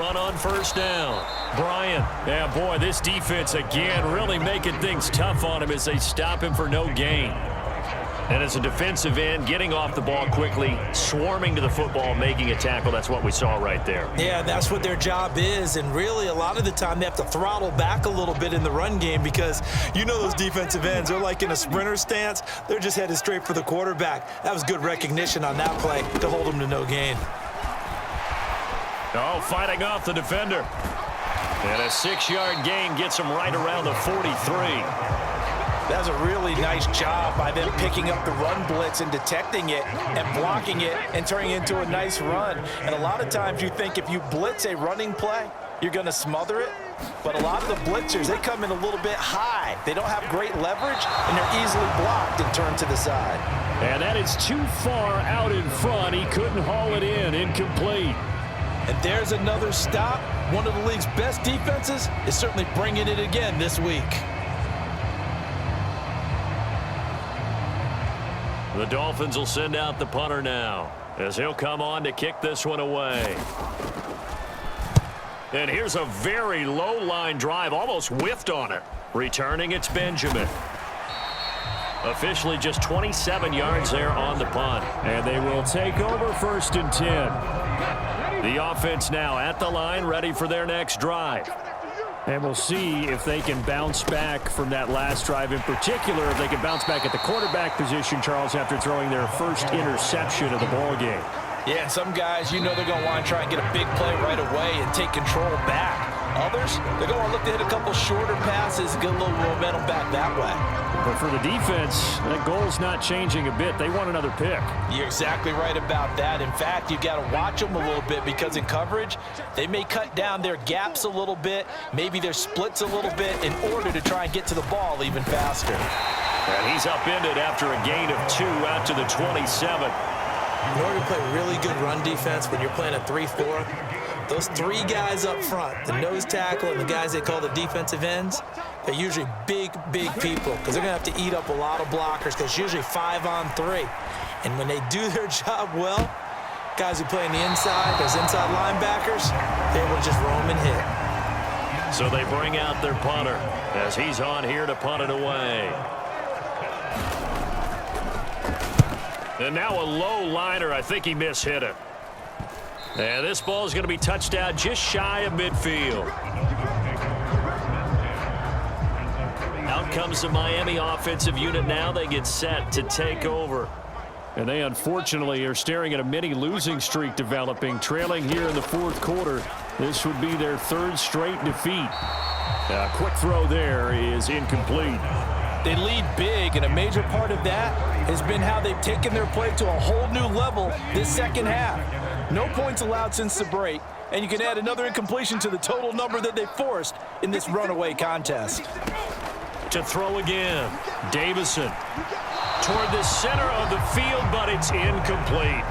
run on first down. Bryant. Yeah, boy, this defense again really making things tough on him as they stop him for no gain. And as a defensive end, getting off the ball quickly, swarming to the football, making a tackle, that's what we saw right there. Yeah, that's what their job is, and really a lot of the time they have to throttle back a little bit in the run game because you know those defensive ends, they're like in a sprinter stance. They're just headed straight for the quarterback. That was good recognition on that play to hold them to no gain. Oh, fighting off the defender. And a 6-yard gain gets him right around the 43. That was a really nice job by them picking up the run blitz and detecting it and blocking it and turning it into a nice run. And a lot of times you think if you blitz a running play, you're going to smother it. But a lot of the blitzers, they come in a little bit high. They don't have great leverage, and they're easily blocked and turned to the side. And that is too far out in front. He couldn't haul it in. Incomplete. And there's another stop. One of the league's best defenses is certainly bringing it again this week. The Dolphins will send out the punter now as he'll come on to kick this one away. And here's a very low line drive, almost whiffed on it. Returning, it's Benjamin. Officially just 27 yards there on the punt. And they will take over 1st and 10. The offense now at the line, ready for their next drive. And we'll see if they can bounce back from that last drive, in particular if they can bounce back at the quarterback position, Charles, after throwing their first interception of the ball game. Yeah, and some guys, you know they're going to want to try and get a big play right away and take control back. Others, they're going to look to hit a couple shorter passes and get a little momentum back that way. But for the defense, that goal's not changing a bit. They want another pick. You're exactly right about that. In fact, you've got to watch them a little bit because in coverage, they may cut down their gaps a little bit, maybe their splits a little bit in order to try and get to the ball even faster. And he's upended after a gain of 2 out to the 27. In order to play really good run defense when you're playing a 3-4, those 3 guys up front, the nose tackle and the guys they call the defensive ends, they're usually big people because they're going to have to eat up a lot of blockers because it's usually 5 on 3. And when they do their job well, guys who play on the inside, those inside linebackers, they're able to just roam and hit. So they bring out their punter as he's on here to punt it away. And now a low liner. I think he mishit it. And this ball is going to be touched down just shy of midfield. Out comes the Miami offensive unit now. They get set to take over. And they unfortunately are staring at a mini losing streak developing, trailing here in the 4th quarter. This would be their 3rd straight defeat. A quick throw there is incomplete. They lead big, and a major part of that has been how they've taken their play to a whole new level this second half. No points allowed since the break, and you can add another incompletion to the total number that they forced in this runaway contest. To throw again, Davison toward the center of the field, but it's incomplete.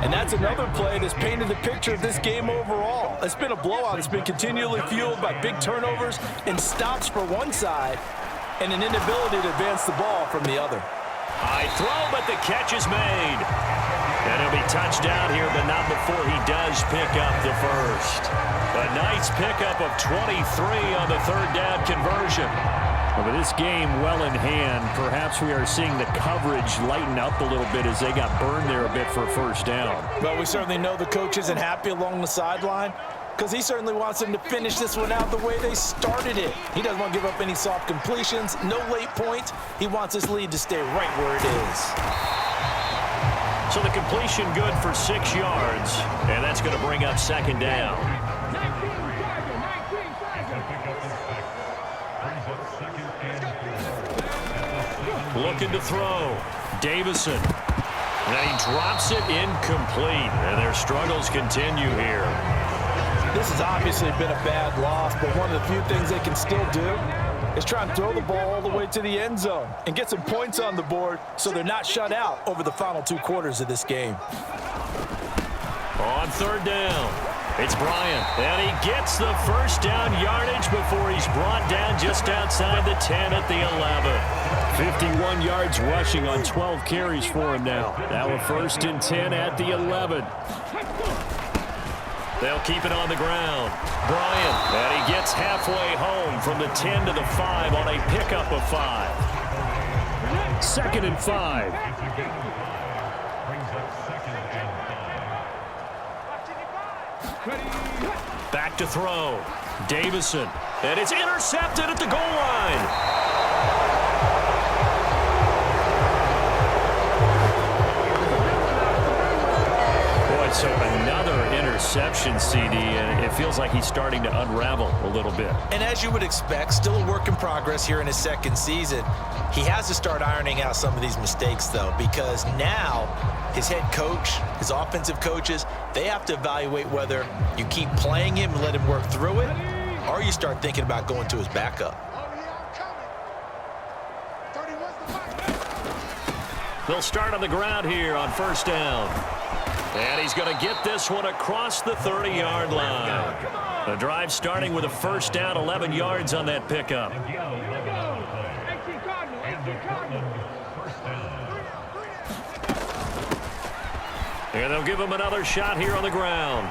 And that's another play that's painted the picture of this game overall. It's been a blowout. It's been continually fueled by big turnovers and stops for one side and an inability to advance the ball from the other. High throw, but the catch is made. And he'll be touched down here, but not before he does pick up the first. A nice pickup of 23 on the 3rd down conversion. Well, with this game well in hand, perhaps we are seeing the coverage lighten up a little bit as they got burned there a bit for a first down. Well, we certainly know the coach isn't happy along the sideline because he certainly wants them to finish this one out the way they started it. He doesn't want to give up any soft completions, no late points. He wants this lead to stay right where it is. So the completion good for 6 yards, and that's going to bring up 2nd down. Looking to throw. Davison. And he drops it incomplete, and their struggles continue here. This has obviously been a bad loss, but one of the few things they can still do is try and throw the ball all the way to the end zone and get some points on the board so they're not shut out over the final 2 quarters of this game. On 3rd down, it's Bryant, and he gets the first down yardage before he's brought down just outside the 10 at the 11. 51 yards rushing on 12 carries for him now. Now a 1st and 10 at the 11. They'll keep it on the ground. Bryant, and he gets halfway home from the 10 to the 5 on a pickup of 5. 2nd and 5. Back to throw. Davison, and it's intercepted at the goal line. So another interception, CD, and it feels like he's starting to unravel a little bit. And as you would expect, still a work in progress here in his second season. He has to start ironing out some of these mistakes, though, because now his head coach, his offensive coaches, they have to evaluate whether you keep playing him and let him work through it, or you start thinking about going to his backup. They'll start on the ground here on 1st down. And he's going to get this one across the 30-yard line. The drive starting with a 1st down, 11 yards on that pickup. And they'll give him another shot here on the ground.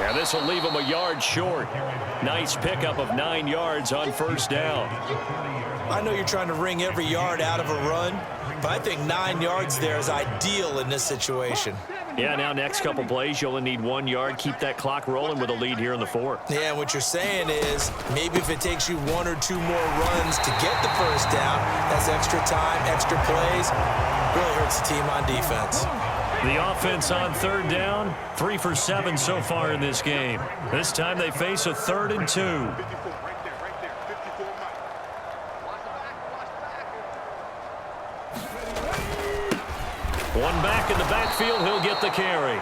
And this will leave him a yard short. Nice pickup of 9 yards on 1st down. I know you're trying to wring every yard out of a run, but I think 9 yards there is ideal in this situation. Yeah, now next couple plays, you only need 1 yard. Keep that clock rolling with a lead here in the 4th. Yeah, and what you're saying is maybe if it takes you 1 or 2 more runs to get the 1st down, that's extra time, extra plays. Really hurts the team on defense. The offense on 3rd down, 3 for 7 so far in this game. This time they face a 3rd and 2. One back in the backfield, he'll get the carry.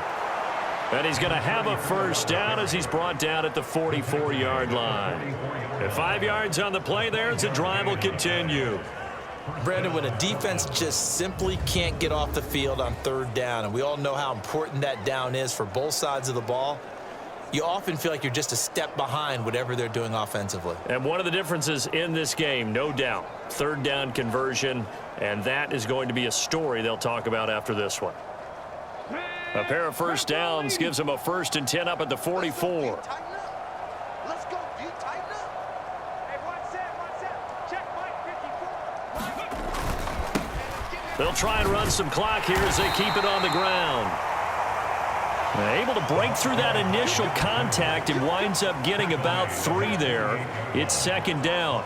And he's going to have a 1st down as he's brought down at the 44-yard line. And 5 yards on the play there as the drive will continue. Brandon, when a defense just simply can't get off the field on 3rd down, and we all know how important that down is for both sides of the ball, you often feel like you're just a step behind whatever they're doing offensively. And one of the differences in this game, no doubt, 3rd down conversion, and that is going to be a story they'll talk about after this one. A pair of 1st downs gives them a 1st and 10 up at the 44. They'll try and run some clock here as they keep it on the ground. Able to break through that initial contact and winds up getting about 3 there. It's 2nd down.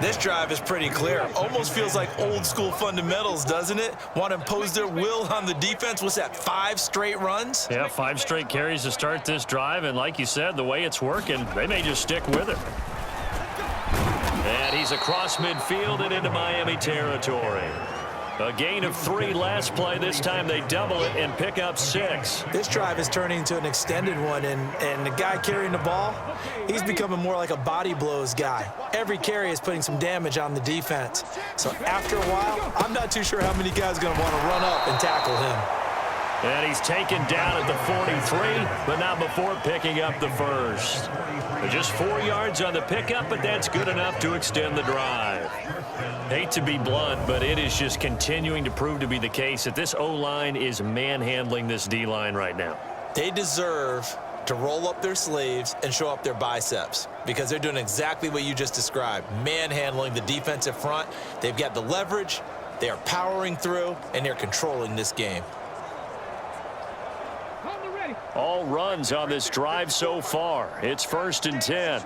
This drive is pretty clear. Almost feels like old school fundamentals, doesn't it? Want to impose their will on the defense. What's that, 5 straight runs? Yeah, 5 straight carries to start this drive. And like you said, the way it's working, they may just stick with it. And he's across midfield and into Miami territory. A gain of 3 last play. This time they double it and pick up 6. This drive is turning into an extended one, and the guy carrying the ball, he's becoming more like a body blows guy. Every carry is putting some damage on the defense. So after a while, I'm not too sure how many guys are going to want to run up and tackle him. And he's taken down at the 43, but not before picking up the 1st. Just 4 yards on the pickup, but that's good enough to extend the drive. Hate to be blunt, but it is just continuing to prove to be the case that this O-line is manhandling this D-line right now. They deserve to roll up their sleeves and show up their biceps because they're doing exactly what you just described, manhandling the defensive front. They've got the leverage, they are powering through, and they're controlling this game. All runs on this drive so far. It's 1st and 10.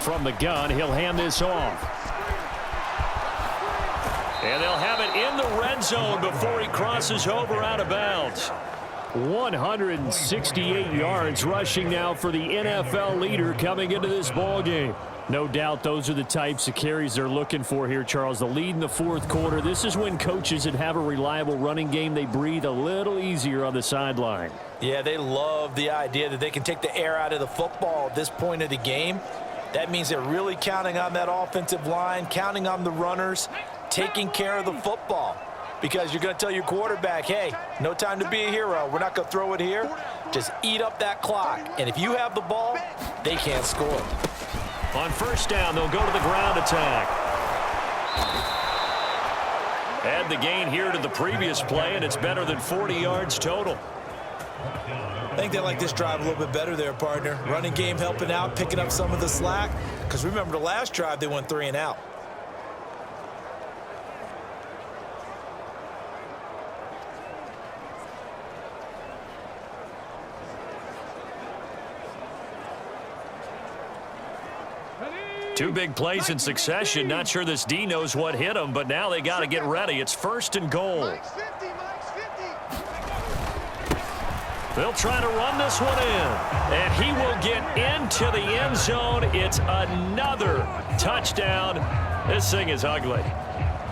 From the gun, he'll hand this off. And they'll have it in the red zone before he crosses over out of bounds. 168 yards rushing now for the NFL leader coming into this ball game. No doubt those are the types of carries they're looking for here, Charles. The lead in the 4th quarter. This is when coaches that have a reliable running game, they breathe a little easier on the sideline. Yeah, they love the idea that they can take the air out of the football at this point of the game. That means they're really counting on that offensive line, counting on the runners, taking care of the football. Because you're going to tell your quarterback, hey, no time to be a hero. We're not going to throw it here. Just eat up that clock. And if you have the ball, they can't score. On 1st down, they'll go to the ground attack. Add the gain here to the previous play, and it's better than 40 yards total. I think they like this drive a little bit better there, partner. Running game helping out, picking up some of the slack. Because remember, the last drive, they went 3 and out. Two big plays in succession. Not sure this D knows what hit him, but now they got to get ready. It's 1st and goal. They'll try to run this one in, and he will get into the end zone. It's another touchdown. This thing is ugly.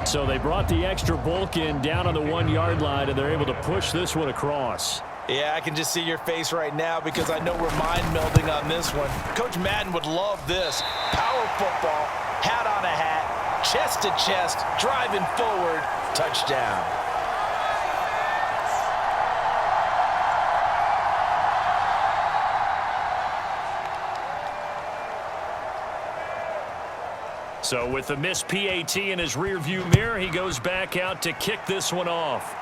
So they brought the extra bulk in down on the 1-yard line, and they're able to push this one across. Yeah, I can just see your face right now because I know we're mind melding on this one. Coach Madden would love this. Power football, hat on a hat, chest to chest, driving forward, touchdown. So with the missed PAT in his rearview mirror, he goes back out to kick this one off.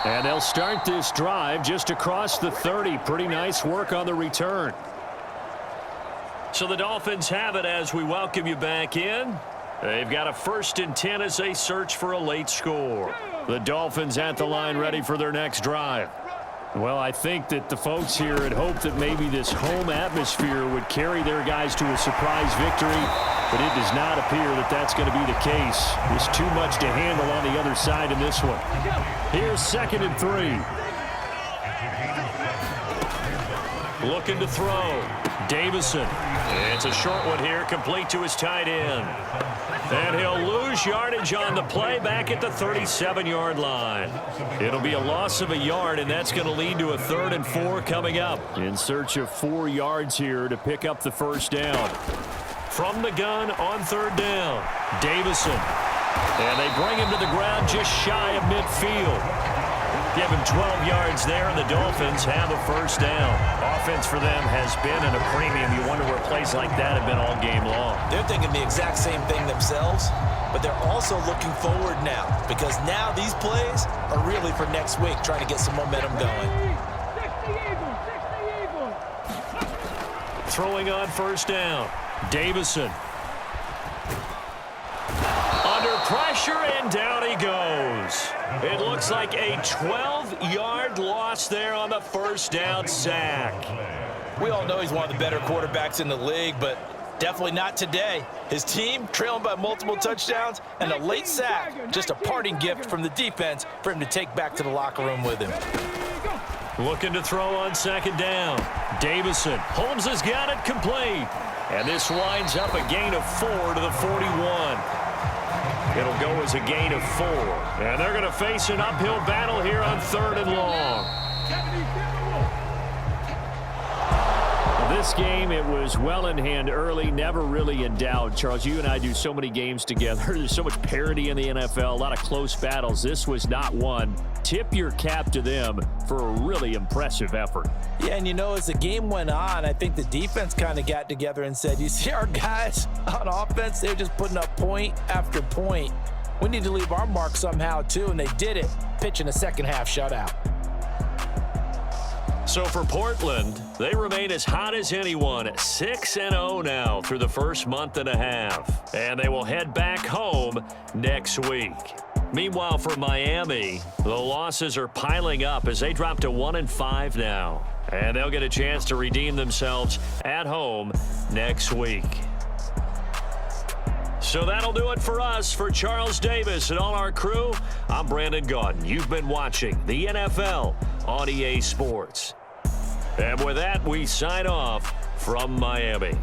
And they'll start this drive just across the 30. Pretty nice work on the return. So the Dolphins have it as we welcome you back in. They've got a 1st and 10 as they search for a late score. The Dolphins at the line ready for their next drive. Well, I think that the folks here had hoped that maybe this home atmosphere would carry their guys to a surprise victory, but it does not appear that that's going to be the case. There's too much to handle on the other side in this one. Here's 2nd and 3. Looking to throw. Davison. It's a short one here, complete to his tight end. And he'll lose yardage on the play back at the 37-yard line. It'll be a loss of a yard, and that's going to lead to a 3rd and 4 coming up. In search of 4 yards here to pick up the 1st down. From the gun on 3rd down, Davison. And they bring him to the ground just shy of midfield. Give him 12 yards there, and the Dolphins have a 1st down. Offense for them has been at a premium. You wonder where plays like that have been all game long. They're thinking the exact same thing themselves, but they're also looking forward now because now these plays are really for next week, trying to get some momentum going. Throwing on 1st down, Davison. Under pressure, and down he goes. It looks like a 12-yard loss there on the 1st down sack. We all know he's one of the better quarterbacks in the league, but definitely not today. His team trailing by multiple touchdowns and a late sack. Just a parting gift from the defense for him to take back to the locker room with him. Looking to throw on 2nd down. Davison. Holmes has got it complete. And this winds up a gain of 4 to the 41. It'll go as a gain of 4. And they're going to face an uphill battle here on 3rd and long. This game, it was well in hand early, never really in doubt. Charles, you and I do so many games together. There's so much parity in the NFL, a lot of close battles. This was not one. Tip your cap to them for a really impressive effort. Yeah, and you know, as the game went on, I think the defense kind of got together and said, you see our guys on offense, they're just putting up point after point. We need to leave our mark somehow, too, and they did it, pitching a second-half shutout. So for Portland, they remain as hot as anyone, 6-0 now through the first month and a half. And they will head back home next week. Meanwhile, for Miami, the losses are piling up as they drop to 1-5 now. And they'll get a chance to redeem themselves at home next week. So that'll do it for us. For Charles Davis and all our crew, I'm Brandon Gaudin. You've been watching the NFL on EA Sports. And with that, we sign off from Miami.